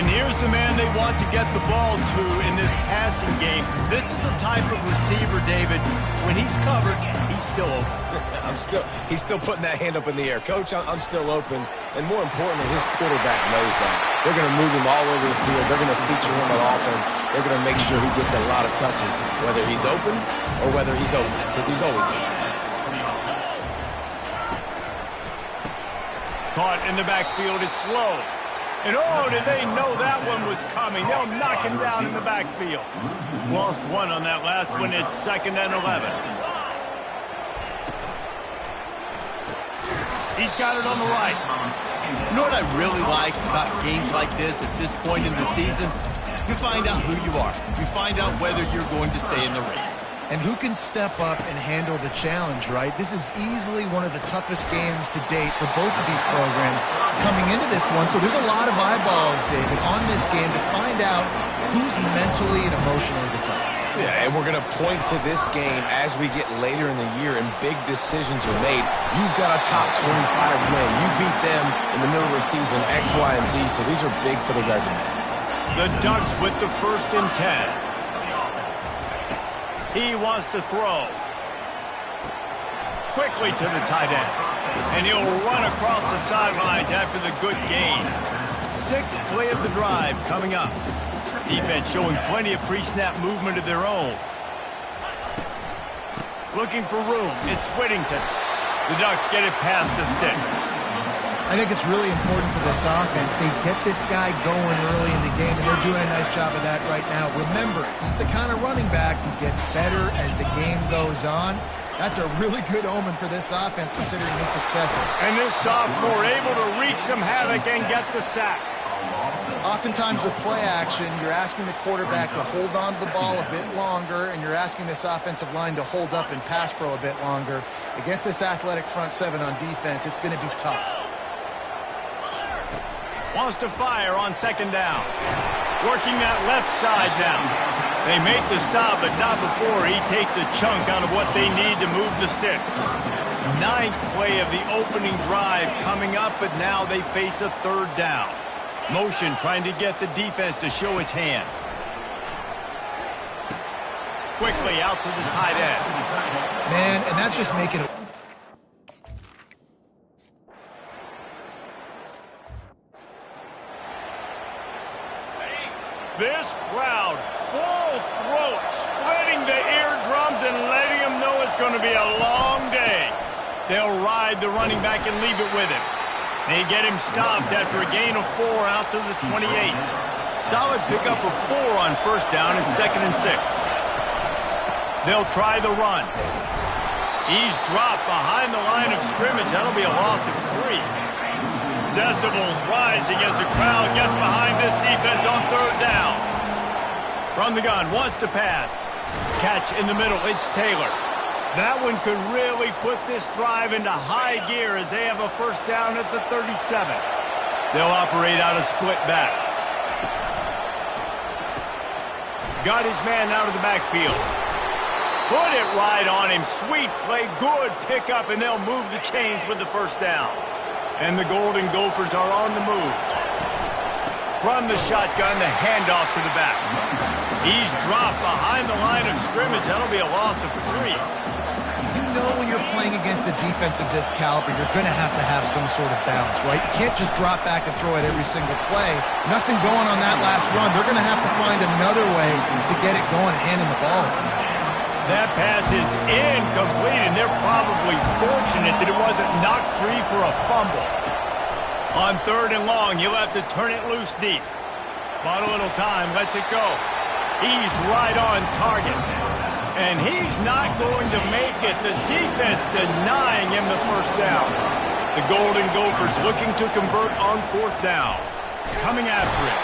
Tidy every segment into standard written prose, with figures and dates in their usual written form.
And here's the man they want to get the ball to in this passing game. This is the type of receiver, David, when he's covered, he's still open. He's still putting that hand up in the air. Coach, I'm still open. And more importantly, his quarterback knows that. They're going to move him all over the field. They're going to feature him on offense. They're going to make sure he gets a lot of touches, whether he's open or whether he's open, because he's always open. Caught in the backfield, it's slow. And oh, did they know that one was coming? They'll knock him down in the backfield. Lost one on that last one. It's 2nd and 11. He's got it on the right. You know what I really like about games like this at this point in the season? You find out who you are. You find out whether you're going to stay in the race. And who can step up and handle the challenge, right? This is easily one of the toughest games to date for both of these programs coming into this one. So there's a lot of eyeballs, David, on this game to find out who's mentally and emotionally the toughest. Yeah, and we're going to point to this game as we get later in the year and big decisions are made. You've got a top 25 win. You beat them in the middle of the season, X, Y, and Z, so these are big for the resume. The Ducks with the 1st and 10. He wants to throw. Quickly to the tight end. And he'll run across the sidelines after the good gain. 6th play of the drive coming up. Defense showing plenty of pre-snap movement of their own. Looking for room. It's Whittington. The Ducks get it past the sticks. I think it's really important for this offense. They get this guy going early in the game, and they're doing a nice job of that right now. Remember, he's the kind of running back who gets better as the game goes on. That's a really good omen for this offense, considering his success. And this sophomore able to wreak some havoc and get the sack. Oftentimes with play action, you're asking the quarterback to hold on to the ball a bit longer, and you're asking this offensive line to hold up in pass pro a bit longer. Against this athletic front seven on defense, it's going to be tough. Wants to fire on 2nd down. Working that left side now. They make the stop, but not before he takes a chunk out of what they need to move the sticks. 9th play of the opening drive coming up, but now they face a 3rd down. Motion trying to get the defense to show his hand. Quickly out to the tight end. Man, and that's just making it. This crowd, full throat, splitting the eardrums and letting them know it's going to be a long day. They'll ride the running back and leave it with him. They get him stopped after a gain of 4 out to the 28. Solid pickup of 4 on 1st down and 2nd and 6. They'll try the run. He's dropped behind the line of scrimmage. That'll be a loss of 3. Decibels rising as the crowd gets behind this defense on 3rd down. From the gun, wants to pass. Catch in the middle, it's Taylor. That one could really put this drive into high gear as they have a 1st down at the 37. They'll operate out of split backs. Got his man out of the backfield. Put it right on him. Sweet play, good pickup, and they'll move the chains with the 1st down. And the Golden Gophers are on the move. From the shotgun, the handoff to the back. He's dropped behind the line of scrimmage. That'll be a loss of 3. You know when you're playing against a defense of this caliber, you're going to have some sort of balance, right? You can't just drop back and throw it every single play. Nothing going on that last run. They're going to have to find another way to get it going, handing the ball. That pass is incomplete, and they're probably fortunate that it wasn't knocked free for a fumble. On 3rd and long, you'll have to turn it loose deep. Bought a little time, lets it go. He's right on target. And he's not going to make it. The defense denying him the 1st down. The Golden Gophers looking to convert on 4th down. Coming after it.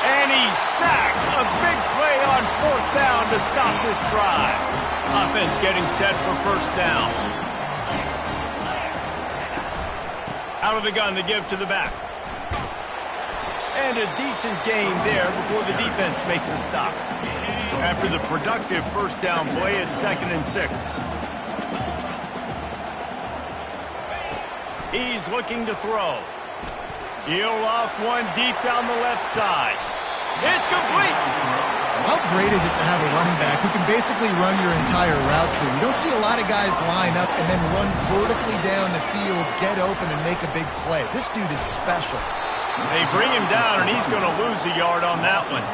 And he's sacked. A big play on 4th down to stop this drive. Offense getting set for 1st down. Out of the gun to give to the back. And a decent gain there before the defense makes a stop. After the productive 1st down play, it's 2nd and 6. He's looking to throw. He'll loft one deep down the left side. It's complete. How great is it to have a running back who can basically run your entire route tree? You don't see a lot of guys line up and then run vertically down the field, get open, and make a big play. This dude is special. They bring him down, and he's going to lose a yard on that one.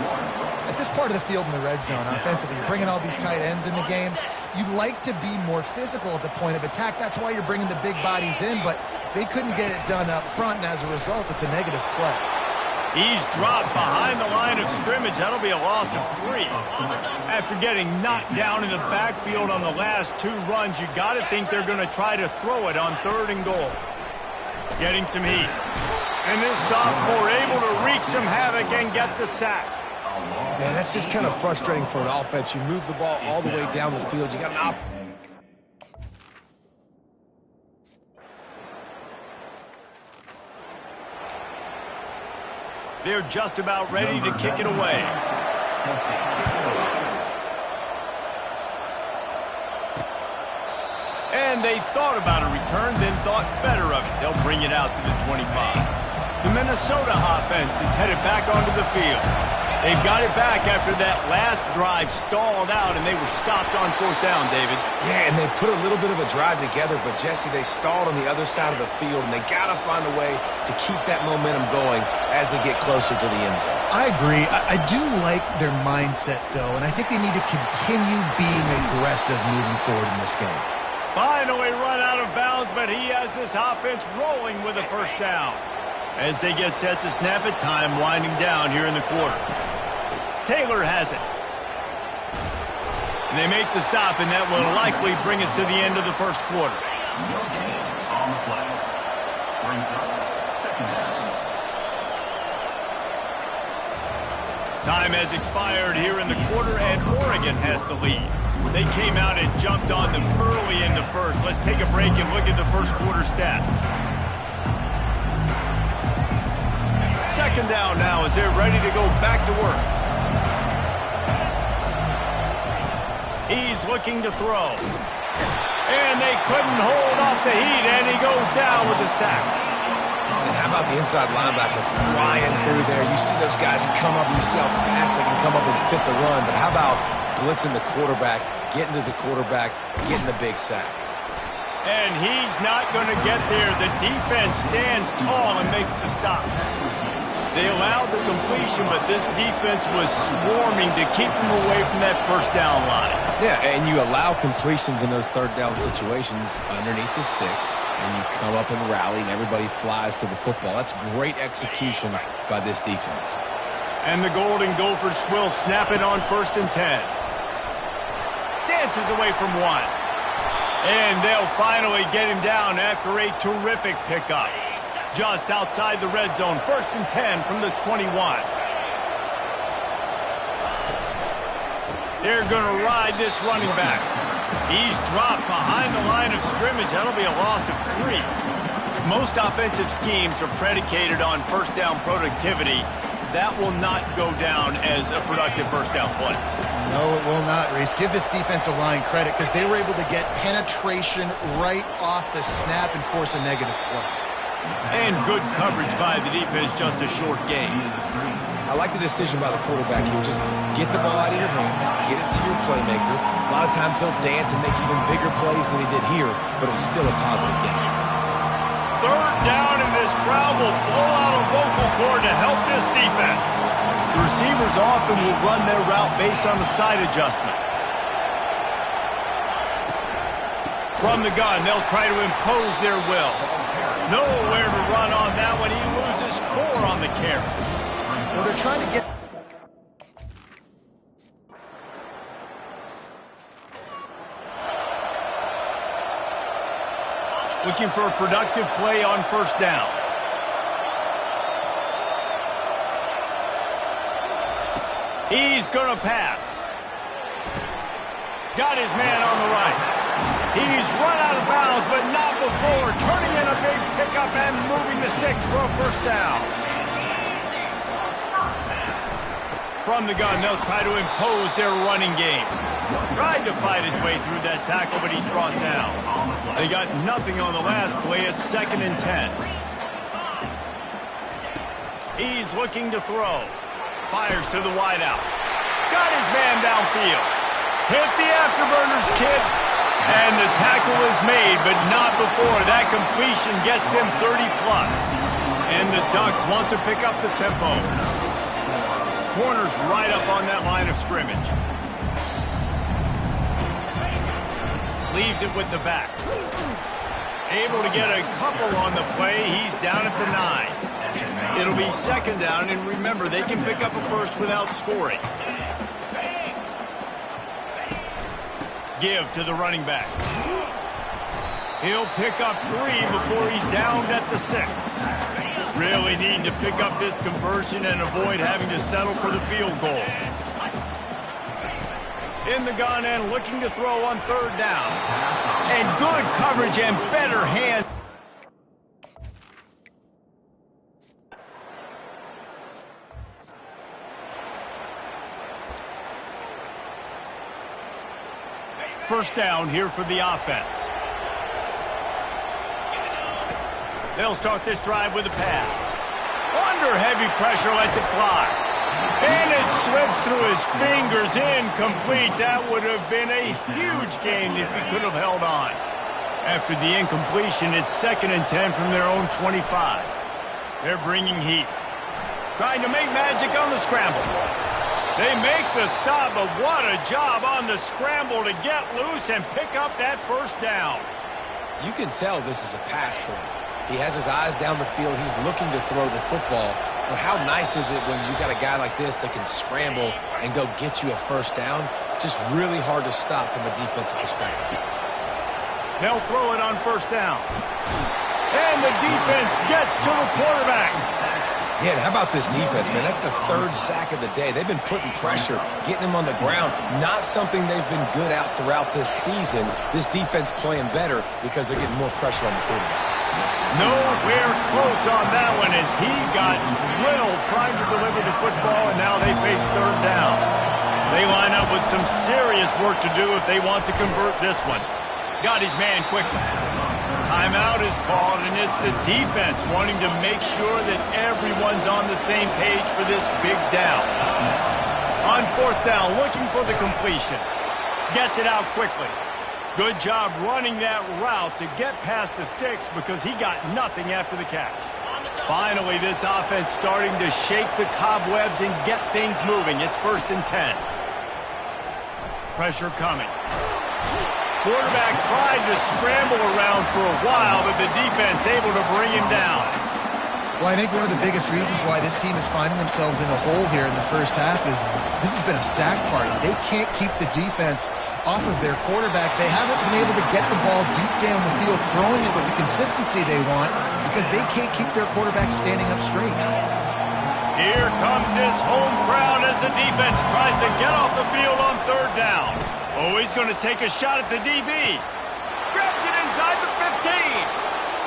At this part of the field in the red zone, offensively, you're bringing all these tight ends in the game. You'd like to be more physical at the point of attack. That's why you're bringing the big bodies in, but they couldn't get it done up front, and as a result, it's a negative play. He's dropped behind the line of scrimmage. That'll be a loss of 3. After getting knocked down in the backfield on the last 2 runs, you got to think they're going to try to throw it on 3rd and goal. Getting some heat. And this sophomore able to wreak some havoc and get the sack. Man, that's just kind of frustrating for an offense. You move the ball all the way down the field. You got an They're just about ready to kick it away. And they thought about a return, then thought better of it. They'll bring it out to the 25. The Minnesota offense is headed back onto the field. They've got it back after that last drive stalled out, and they were stopped on 4th down, David. Yeah, and they put a little bit of a drive together, but, Jesse, they stalled on the other side of the field, and they got to find a way to keep that momentum going as they get closer to the end zone. I agree. I do like their mindset, though, and I think they need to continue being aggressive moving forward in this game. Finally run out of bounds, but he has this offense rolling with a 1st down. As they get set to snap it, time winding down here in the quarter. Taylor has it. And they make the stop, and that will likely bring us to the end of the 1st quarter. Time has expired here in the quarter, and Oregon has the lead. They came out and jumped on them early in the 1st. Let's take a break and look at the 1st quarter stats. 2nd down now as they're ready to go back to work. He's looking to throw. And they couldn't hold off the heat, and he goes down with the sack. And how about the inside linebacker flying through there? You see those guys come up, and you see how fast they can come up and fit the run. But how about blitzing the quarterback, getting to the quarterback, getting the big sack? And he's not going to get there. The defense stands tall and makes the stop. They allowed the completion, but this defense was swarming to keep them away from that 1st down line. Yeah, and you allow completions in those 3rd down situations underneath the sticks, and you come up and rally, and everybody flies to the football. That's great execution by this defense. And the Golden Gophers will snap it on 1st and 10. Dances away from 1. And they'll finally get him down after a terrific pickup. Just outside the red zone, 1st and 10 from the 21. They're going to ride this running back. He's dropped behind the line of scrimmage. That'll be a loss of 3. Most offensive schemes are predicated on 1st down productivity. That will not go down as a productive 1st down play. No, it will not, Reese. Give this defensive line credit because they were able to get penetration right off the snap and force a negative play. And good coverage by the defense, just a short gain. I like the decision by the quarterback here. Just get the ball out of your hands, get it to your playmaker. A lot of times he'll dance and make even bigger plays than he did here, but it was still a positive game. 3rd down, and this crowd will blow out a vocal cord to help this defense. The receivers often will run their route based on the side adjustment. From the gun, they'll try to impose their will. Nowhere to run on that one. He loses 4 on the carry. Well, they're trying to get... Looking for a productive play on 1st down. He's going to pass. Got his man on the right. He's run out of bounds, but not before. Turning in a big pickup and moving the sticks for a 1st down. From the gun, they'll try to impose their running game. Tried to fight his way through that tackle, but he's brought down. They got nothing on the last play. It's 2nd and 10. He's looking to throw. Fires to the wideout. Got his man downfield. Hit the afterburners, kid. And the tackle is made, but not before that completion gets them 30-plus. And the Ducks want to pick up the tempo. Corner's right up on that line of scrimmage. Leaves it with the back. Able to get a couple on the play. He's down at the 9. It'll be second down, and remember, they can pick up a first without scoring. Give to the running back. He'll pick up 3 before he's downed at the 6. Really need to pick up this conversion and avoid having to settle for the field goal. In the gun and looking to throw on third down. And good coverage and better hands. First down here for the offense. They'll start this drive with a pass. Under heavy pressure, lets it fly. And it slips through his fingers, incomplete. That would have been a huge gain if he could have held on. After the incompletion, it's 2nd and 10 from their own 25. They're bringing heat. Trying to make magic on the scramble. They make the stop, but what a job on the scramble to get loose and pick up that first down. You can tell this is a pass play. He has his eyes down the field. He's looking to throw the football. But how nice is it when you got a guy like this that can scramble and go get you a first down? Just really hard to stop from a defensive perspective. They'll throw it on first down. And the defense gets to the quarterback. Yeah, and how about this defense, man? That's the 3rd sack of the day. They've been putting pressure, getting him on the ground. Not something they've been good at throughout this season. This defense playing better because they're getting more pressure on the quarterback. Nowhere close on that one as he got drilled trying to deliver the football, and now they face third down. They line up with some serious work to do if they want to convert this one. Got his man quickly. Timeout is called, and it's the defense wanting to make sure that everyone's on the same page for this big down. On fourth down, looking for the completion. Gets it out quickly. Good job running that route to get past the sticks because he got nothing after the catch. Finally, this offense starting to shake the cobwebs and get things moving. It's 1st and 10. Pressure coming. Quarterback tried to scramble around for a while, but the defense able to bring him down. Well, I think one of the biggest reasons why this team is finding themselves in a hole here in the first half is this has been a sack party. They can't keep the defense off of their quarterback. They haven't been able to get the ball deep down the field, throwing it with the consistency they want because they can't keep their quarterback standing up straight. Here comes this home crowd as the defense tries to get off the field on third down. Oh, he's going to take a shot at the DB. Grabs it inside the 15.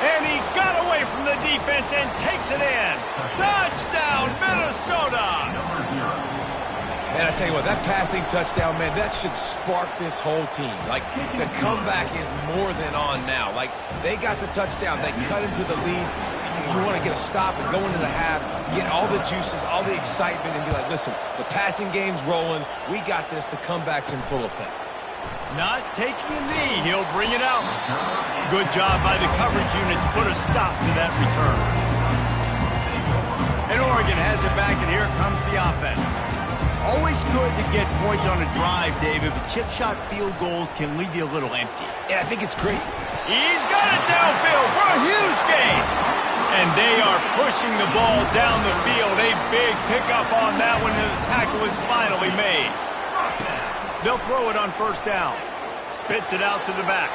And he got away from the defense and takes it in. Touchdown, Minnesota! Man, I tell you what, that passing touchdown, man, that should spark this whole team. Like, the comeback is more than on now. Like, they got the touchdown. They cut into the lead. You want to get a stop and go into the half, get all the juices, all the excitement, and be like, listen, the passing game's rolling. We got this. The comeback's in full effect. Not taking a knee. He'll bring it out. Good job by the coverage unit to put a stop to that return. And Oregon has it back, and here comes the offense. Always good to get points on a drive, David, but chip shot field goals can leave you a little empty. And I think it's great. He's got it downfield for a huge gain. And they are pushing the ball down the field. A big pickup on that one, and the tackle is finally made. They'll throw it on first down. Spits it out to the back.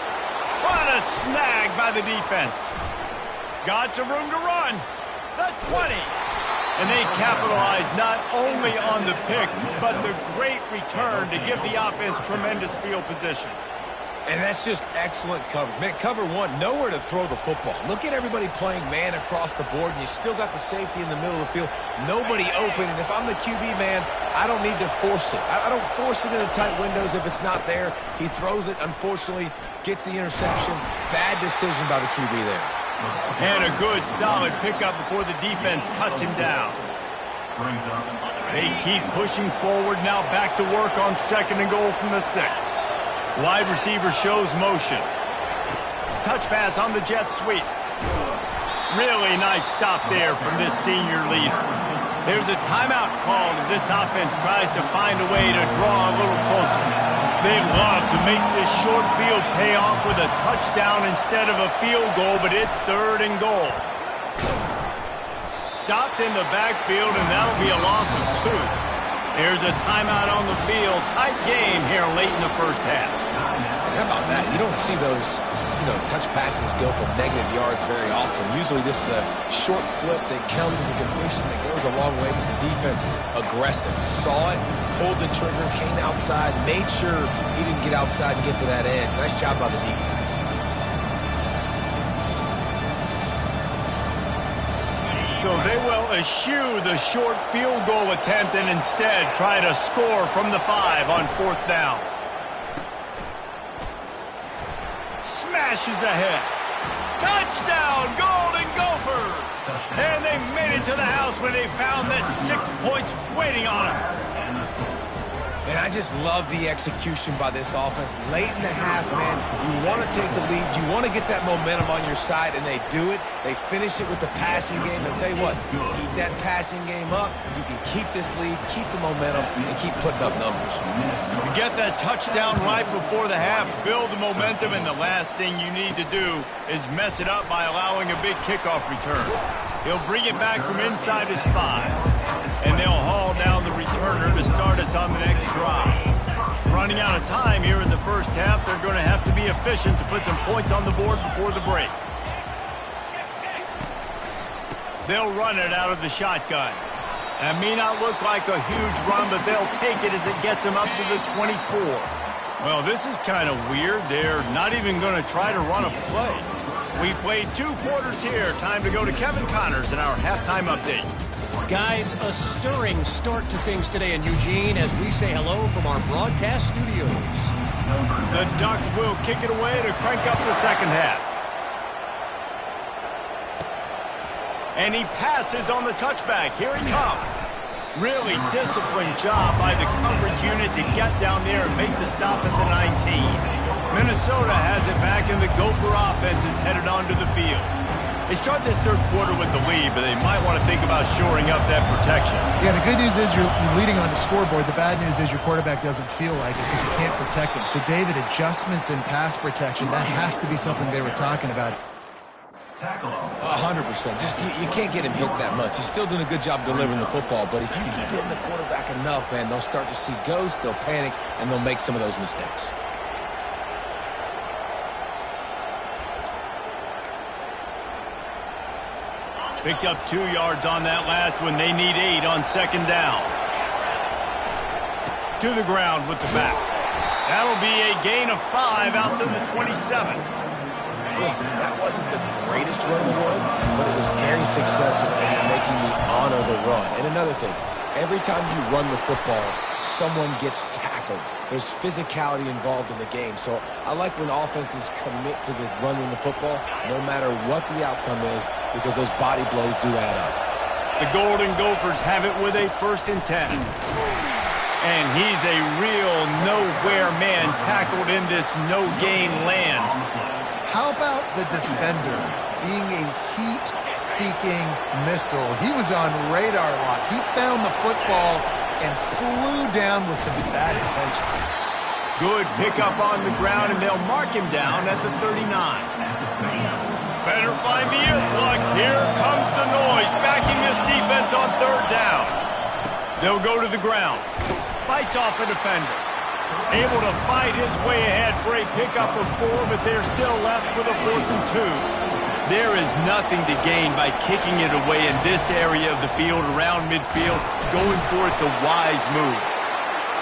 What a snag by the defense. Got some room to run. The 20. And they capitalize not only on the pick, but the great return to give the offense tremendous field position. And that's just excellent coverage. Man, cover one, nowhere to throw the football. Look at everybody playing man across the board, and you still got the safety in the middle of the field. Nobody open, and if I'm the QB, man, I don't need to force it. I don't force it into tight windows if it's not there. He throws it, unfortunately, gets the interception. Bad decision by the QB there. And a good, solid pickup before the defense cuts him down. They keep pushing forward, now back to work on 2nd and goal from the 6. Wide receiver shows motion. Touch pass on the jet sweep. Really nice stop there from this senior leader. There's a timeout called as this offense tries to find a way to draw a little closer. They love to make this short field pay off with a touchdown instead of a field goal, but it's 3rd and goal. Stopped in the backfield, and that'll be a loss of 2. There's a timeout on the field. Tight game here late in the first half. How about that? You don't see those, touch passes go for negative yards very often. Usually this is a short clip that counts as a completion that goes a long way, but the defense aggressive. Saw it, pulled the trigger, came outside, made sure he didn't get outside and get to that end. Nice job by the defense. So they will eschew the short field goal attempt and instead try to score from the 5 on 4th down. Smashes ahead. Touchdown, Golden Gophers! And they made it to the house when they found that 6 points waiting on them. Man, I just love the execution by this offense. Late in the half, man, you want to take the lead. You want to get that momentum on your side, and they do it. They finish it with the passing game. I'll tell you what, keep that passing game up. You can keep this lead, keep the momentum, and keep putting up numbers. You get that touchdown right before the half, build the momentum, and the last thing you need to do is mess it up by allowing a big kickoff return. He'll bring it back from inside his 5, and they'll haul down the returner to start us on the next drive. Running out of time here in the first half, they're going to have to be efficient to put some points on the board before the break. They'll run it out of the shotgun. That may not look like a huge run, but they'll take it as it gets them up to the 24. Well, this is kind of weird. They're not even going to try to run a play. We played 2 quarters here. Time to go to Kevin Connors in our halftime update. Guys, a stirring start to things today in Eugene as we say hello from our broadcast studios. The Ducks will kick it away to crank up the second half. And he passes on the touchback. Here he comes. Really disciplined job by the coverage unit to get down there and make the stop at the 19. Minnesota has it back, and the Gopher offense is headed onto the field. They start this third quarter with the lead, but they might want to think about shoring up that protection. Yeah, the good news is you're leading on the scoreboard. The bad news is your quarterback doesn't feel like it because you can't protect him. So, David, adjustments in pass protection, that has to be something they were talking about. 100%. Just you can't get him hit that much. He's still doing a good job delivering the football, but if you keep hitting the quarterback enough, man, they'll start to see ghosts, they'll panic, and they'll make some of those mistakes. Picked up 2 yards on that last one. They need 8 on 2nd down. To the ground with the back. That'll be a gain of 5 out to the 27. Listen, that wasn't the greatest run in the world, but it was very successful, and you're making me honor the run. And another thing, every time you run the football, someone gets tackled. There's physicality involved in the game. So I like when offenses commit to the running the football, no matter what the outcome is, because those body blows do add up. The Golden Gophers have it with a 1st and 10. And he's a real nowhere man tackled in this no-gain land. How about the defender being a heat-seeking missile? He was on radar lock. He found the football and flew down with some bad intentions. Good pickup on the ground, and they'll mark him down at the 39. Better find the earplugs. Here comes the noise, backing this defense on 3rd down. They'll go to the ground. Fights off a defender. Able to fight his way ahead for a pickup of 4, but they're still left with a 4th and 2. There is nothing to gain by kicking it away in this area of the field around midfield, going for it the wise move.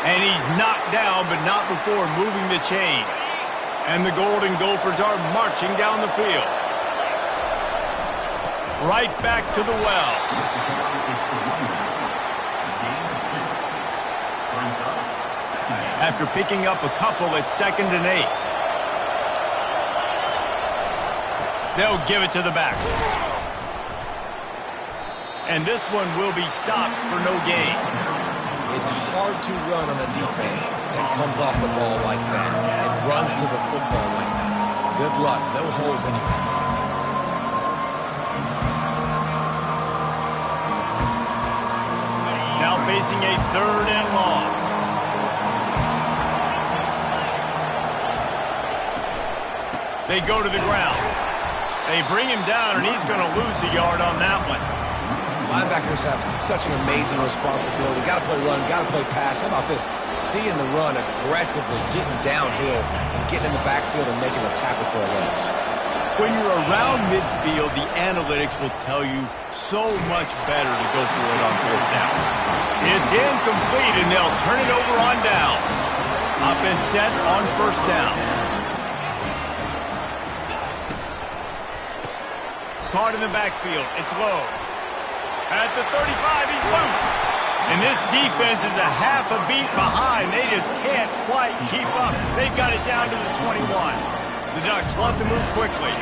And he's knocked down, but not before moving the chains. And the Golden Gophers are marching down the field. Right back to the well. After picking up a couple at 2nd and 8. They'll give it to the back. And this one will be stopped for no gain. It's hard to run on a defense that comes off the ball like that and runs to the football like that. Good luck. No holes anywhere. Now facing a 3rd and long. They go to the ground. They bring him down, and he's going to lose a yard on that one. Linebackers have such an amazing responsibility. Got to play run, got to play pass. How about this? Seeing the run aggressively, getting downhill, and getting in the backfield and making a tackle for a loss. When you're around midfield, the analytics will tell you so much better to go for it on 4th down. It's incomplete, and they'll turn it over on downs. Offense set on 1st down. Caught in the backfield. It's low. At the 35, he's loose. And this defense is a half a beat behind. They just can't quite keep up. They've got it down to the 21. The Ducks want to move quickly.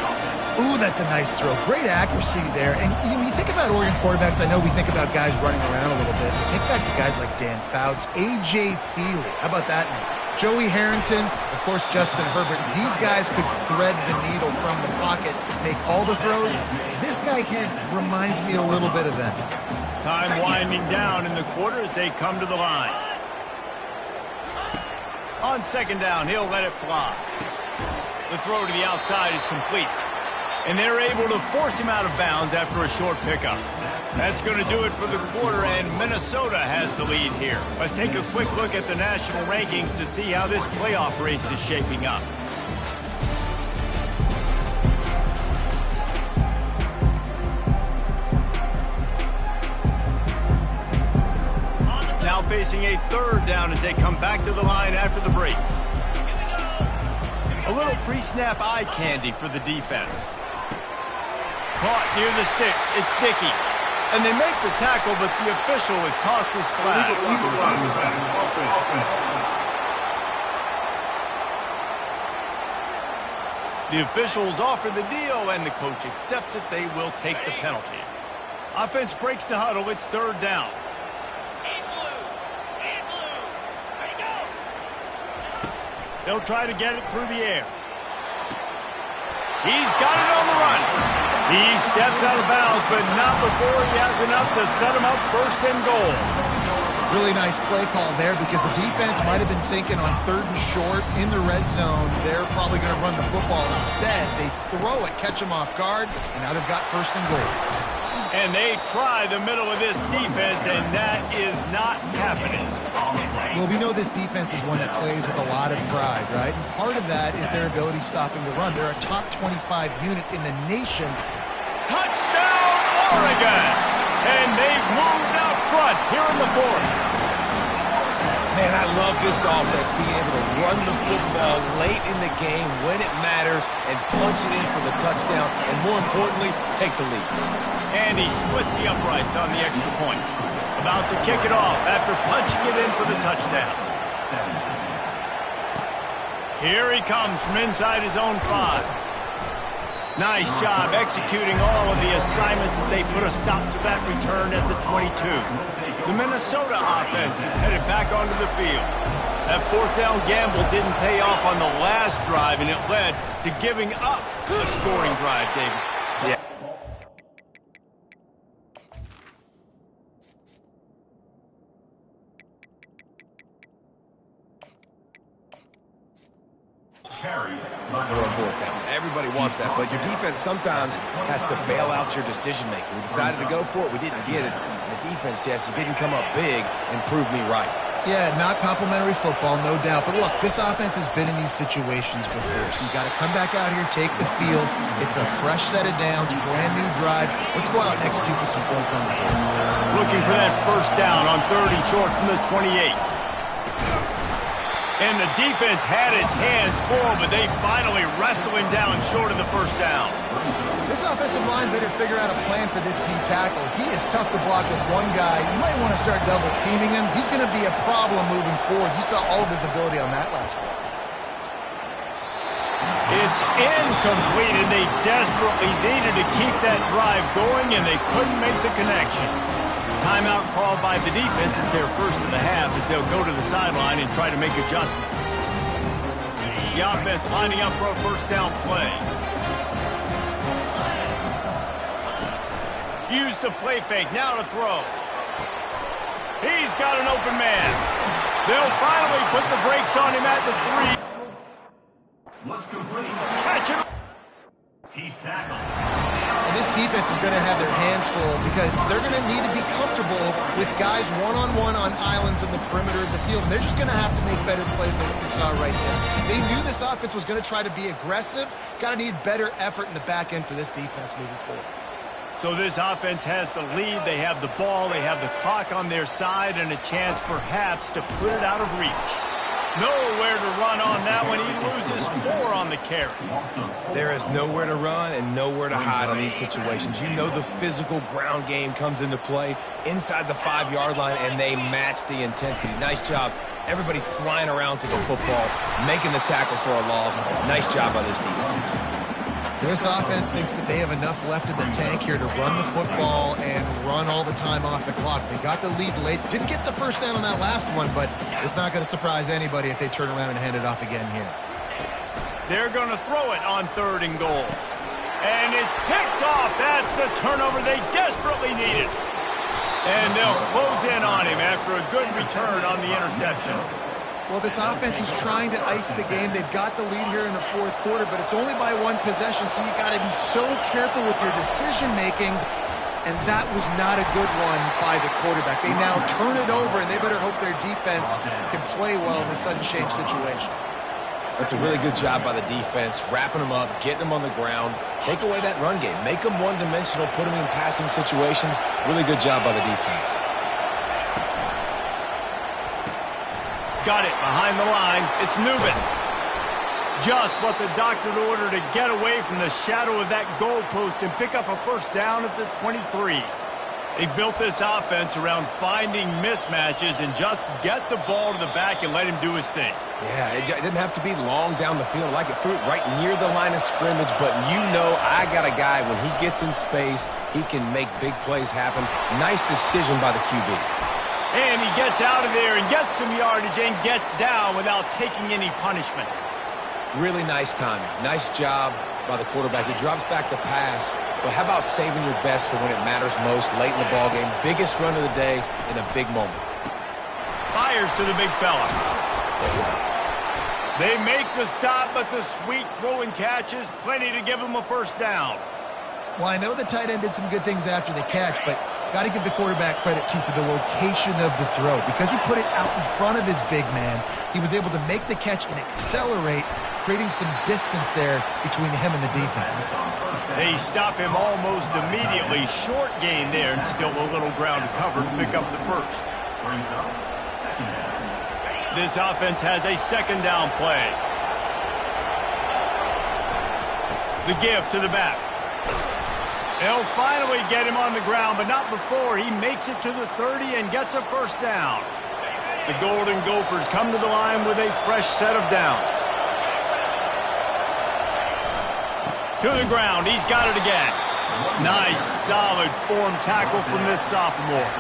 Ooh, that's a nice throw. Great accuracy there. And you think about Oregon quarterbacks, I know we think about guys running around a little bit. But think back to guys like Dan Fouts, A.J. Feely. How about that name? Joey Harrington, of course, Justin Herbert. These guys could thread the needle from the pocket, make all the throws. This guy here reminds me a little bit of them. Time winding down in the quarter as they come to the line. On 2nd down, he'll let it fly. The throw to the outside is complete. And they're able to force him out of bounds after a short pickup. That's going to do it for the quarter, and Minnesota has the lead here. Let's take a quick look at the national rankings to see how this playoff race is shaping up. Now facing a 3rd down as they come back to the line after the break. A little pre-snap eye candy for the defense. Caught near the sticks. It's sticky. And they make the tackle, but the official has tossed his flag. The officials offer the deal, and the coach accepts it. They will take the penalty. Offense breaks the huddle. It's 3rd down. They'll try to get it through the air. He's got it on the run. He steps out of bounds, but not before he has enough to set him up 1st and goal. Really nice play call there because the defense might have been thinking on 3rd and short in the red zone. They're probably going to run the football. Instead, they throw it, catch him off guard, and now they've got 1st and goal. And they try the middle of this defense, and that is not happening. Well, we know this defense is one that plays with a lot of pride, right? And part of that is their ability stopping the run. They're a top 25 unit in the nation. Touchdown, Oregon! And they've moved out front here in the 4th. Man, I love this offense being able to run the football late in the game when it matters and punch it in for the touchdown, and more importantly, take the lead. And he splits the uprights on the extra point. About to kick it off after punching it in for the touchdown. Here he comes from inside his own 5. Nice job executing all of the assignments as they put a stop to that return at the 22. The Minnesota offense is headed back onto the field. That 4th down gamble didn't pay off on the last drive, and it led to giving up a scoring drive, David. Yeah. For a 4th down. Everybody wants that, but your defense sometimes has to bail out your decision-making. We decided to go for it. We didn't get it. The defense, Jesse, didn't come up big and prove me right. Yeah, not complimentary football, no doubt. But look, this offense has been in these situations before, so you got to come back out here, take the field. It's a fresh set of downs, brand new drive. Let's go out and execute with some points on the board. Looking for that 1st down on 3rd and short from the 28. And the defense had its hands full, but they finally wrestle him down short of the 1st down. This offensive line better figure out a plan for this D tackle. He is tough to block with one guy. You might want to start double teaming him. He's going to be a problem moving forward. You saw all of his ability on that last play. It's incomplete, and they desperately needed to keep that drive going, and they couldn't make the connection. Timeout called by the defense. It's their first of the half as they'll go to the sideline and try to make adjustments. The offense lining up for a first down play. Use the play fake. Now to throw. He's got an open man. They'll finally put the brakes on him at the 3. Catch him. He's tackled. And this defense is going to have their hands full because they're going to need to be comfortable with guys one-on-one on islands in the perimeter of the field. And they're just going to have to make better plays than what we saw right there. They knew this offense was going to try to be aggressive. Got to need better effort in the back end for this defense moving forward. So this offense has the lead. They have the ball. They have the clock on their side and a chance perhaps to put it out of reach. Nowhere to run on that one. He loses 4 on the carry. There is nowhere to run and nowhere to hide on these situations. You know the physical ground game comes into play inside the 5-yard line, and they match the intensity. Nice job. Everybody flying around to the football, making the tackle for a loss. Nice job by this defense. This offense thinks that they have enough left in the tank here to run the football and run all the time off the clock. They got the lead late. Didn't get the first down on that last one, but it's not going to surprise anybody if they turn around and hand it off again here. They're going to throw it on 3rd and goal. And it's picked off. That's the turnover they desperately needed. And they'll close in on him after a good return on the interception. Well, this offense is trying to ice the game. They've got the lead here in the 4th quarter, but it's only by 1 possession, so you got to be so careful with your decision-making, and that was not a good one by the quarterback. They now turn it over, and they better hope their defense can play well in this sudden change situation. That's a really good job by the defense, wrapping them up, getting them on the ground, take away that run game, make them one-dimensional, put them in passing situations. Really good job by the defense. Got it behind the line. It's Nubin. Just what the doctor ordered to get away from the shadow of that goalpost and pick up a first down at the 23. They built this offense around finding mismatches and just get the ball to the back and let him do his thing. Yeah, it didn't have to be long down the field. I could threw it right near the line of scrimmage, but you know I got a guy, when he gets in space, he can make big plays happen. Nice decision by the QB. And he gets out of there and gets some yardage and gets down without taking any punishment. Really nice timing. Nice job by the quarterback. He drops back to pass. But how about saving your best for when it matters most late in the ballgame? Biggest run of the day in a big moment. Fires to the big fella. They make the stop, but the sweet throw and catch is plenty to give him a first down. Well, I know the tight end did some good things after the catch, but got to give the quarterback credit, too, for the location of the throw. Because he put it out in front of his big man, he was able to make the catch and accelerate, creating some distance there between him and the defense. They stop him almost immediately. Short gain there, and still a little ground to cover to pick up the first. This offense has a 2nd down play. The give to the back. They'll finally get him on the ground, but not before he makes it to the 30 and gets a first down. The Golden Gophers come to the line with a fresh set of downs. To the ground, he's got it again. Nice, solid form tackle from this sophomore.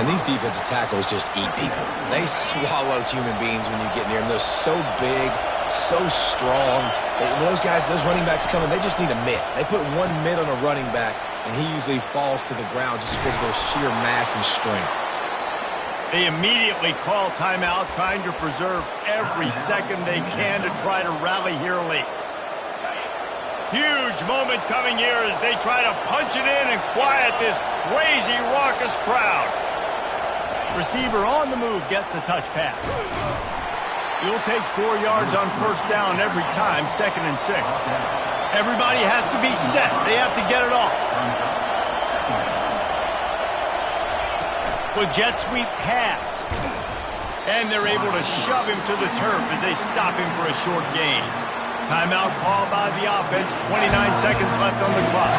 And these defensive tackles just eat people. They swallow human beings when you get near them. They're so big, so strong. When those guys, those running backs come in, they just need a mitt. They put one mitt on a running back, and he usually falls to the ground just because of their sheer mass and strength. They immediately call timeout, trying to preserve every second they can to try to rally here late. Huge moment coming here as they try to punch it in and quiet this crazy, raucous crowd. Receiver on the move gets the touch pass. You'll take 4 yards on first down every time, 2nd and 6. Everybody has to be set. They have to get it off. With jet sweep pass. And they're able to shove him to the turf as they stop him for a short gain. Timeout called by the offense. 29 seconds left on the clock.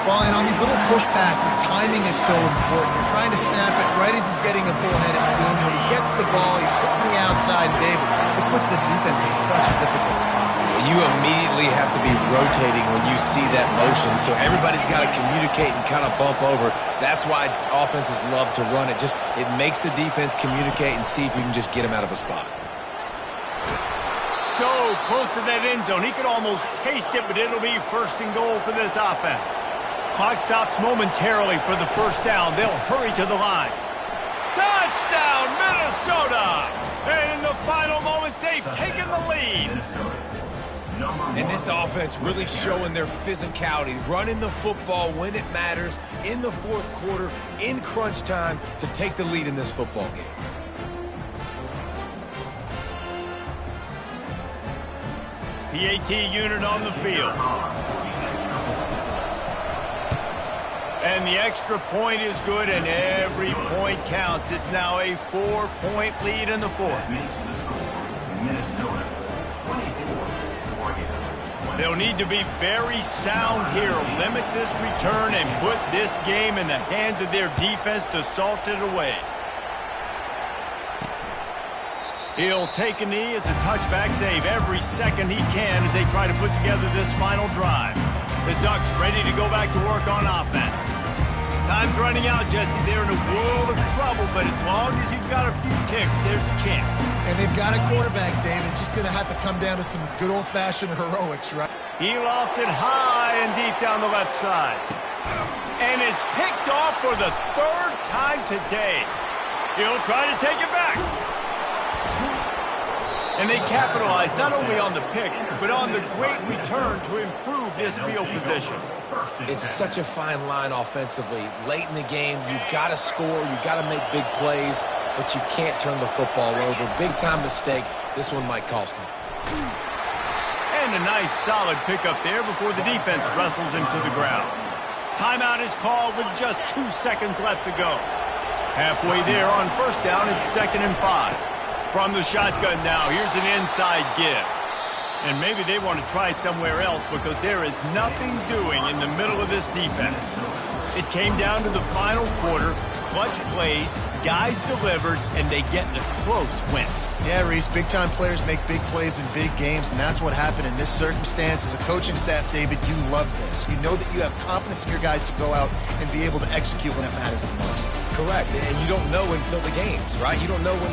Well, and on these little push passes, timing is so important. You're trying to snap it right as he's getting a full head of steam. When he gets the ball, he's hitting the outside, David. It puts the defense in such a difficult spot. You immediately have to be rotating when you see that motion, so everybody's got to communicate and kind of bump over. That's why offenses love to run it. It makes the defense communicate and see if you can just get him out of a spot. So close to that end zone. He could almost taste it, but it'll be first and goal for this offense. Clock stops momentarily for the first down. They'll hurry to the line. Touchdown, Minnesota! And in the final moments, they've taken the lead. And this offense really showing their physicality, running the football when it matters, in the fourth quarter, in crunch time, to take the lead in this football game. PAT unit on the field. And the extra point is good, and every point counts. It's now a 4-point lead in the fourth. They'll need to be very sound here, limit this return, and put this game in the hands of their defense to salt it away. He'll take a knee. It's a touchback save every second he can as they try to put together this final drive. The Ducks ready to go back to work on offense. Time's running out, Jesse. They're in a world of trouble, but as long as you've got a few ticks, there's a chance. And they've got a quarterback, David. Just going to have to come down to some good old-fashioned heroics, right? He lofts it high and deep down the left side. And it's picked off for the third time today. He'll try to take it back. And they capitalize not only on the pick, but on the great return to improve this field position. It's such a fine line offensively. Late in the game, you got to score, you got to make big plays, but you can't turn the football over. Big-time mistake. This one might cost him. And a nice solid pickup there before the defense wrestles him to the ground. Timeout is called with just 2 seconds left to go. Halfway there on first down, it's 2nd and 5. From the shotgun now, here's an inside give. And maybe they want to try somewhere else because there is nothing doing in the middle of this defense. It came down to the final quarter, clutch plays, guys delivered, and they get the close win. Yeah, Reese, big-time players make big plays in big games, and that's what happened in this circumstance. As a coaching staff, David, you love this. You know that you have confidence in your guys to go out and be able to execute when it matters the most. Correct, and you don't know until the games, right? You don't know when